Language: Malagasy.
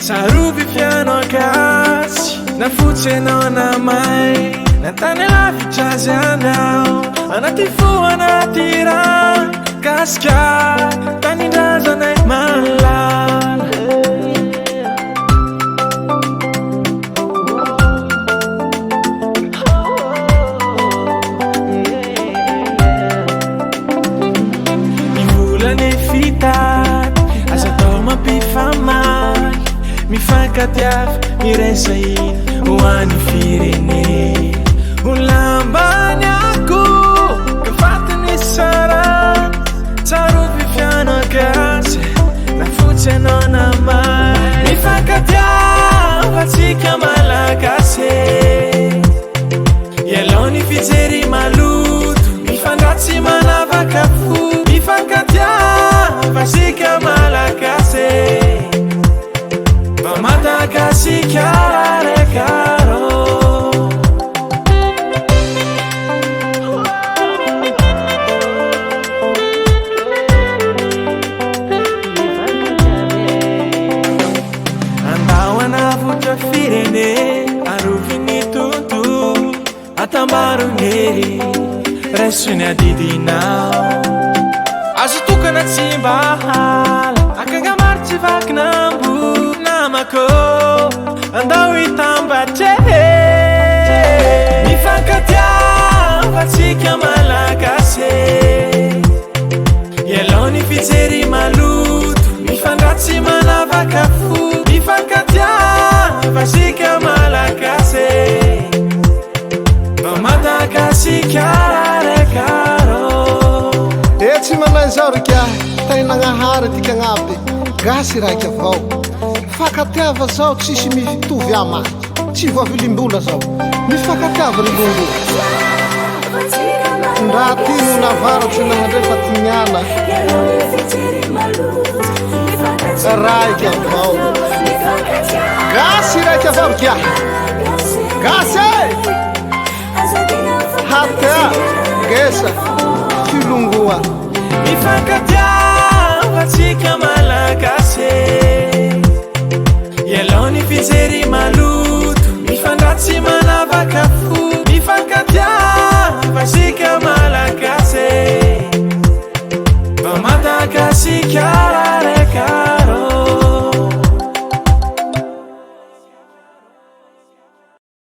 Saruby piano gasy nafotsy anao namay nantany lavitra azy anao anaty fo anaty rano gasika tanindrazanay malala mivolany fitady aza atao mampifamaly mifankatiava miresa ina hoany firene olambany ako kafatiny sarany tsarovy fianagasy nafotsy anao namay mifankatiava tsika malagasy ialaony fijery maloto mifandratsy manavaka fo mifankatiava tsika malagasy Madagascar caro andao anavutra firene aroviny tuntu atambarongeri resony adidinao azo tokana tsy mba hala akangamarotsy vakinambo namako andao itambatse mifankatiava tsika malagasy ialaony fijery maloto mifandratsy manavaka fo mifankatiava tsika malagasy mba Madagasikara caro tsy manay zao rika tainagnahary tikagnaby gasy raiky avao fakatiava zao tsisy mitovy amazy tsy voavilimbola zao mifakatiava lilongo ndra tino navaratsy nahandrefa tiniana raiky avao gasy raiky avao rikia gasy hatea gesa filongoa mifankatiava tsika malagasy ialaony fijery maloto mifandratsy manavaka fo mifankatiava tsika malagasy mba Madagasikara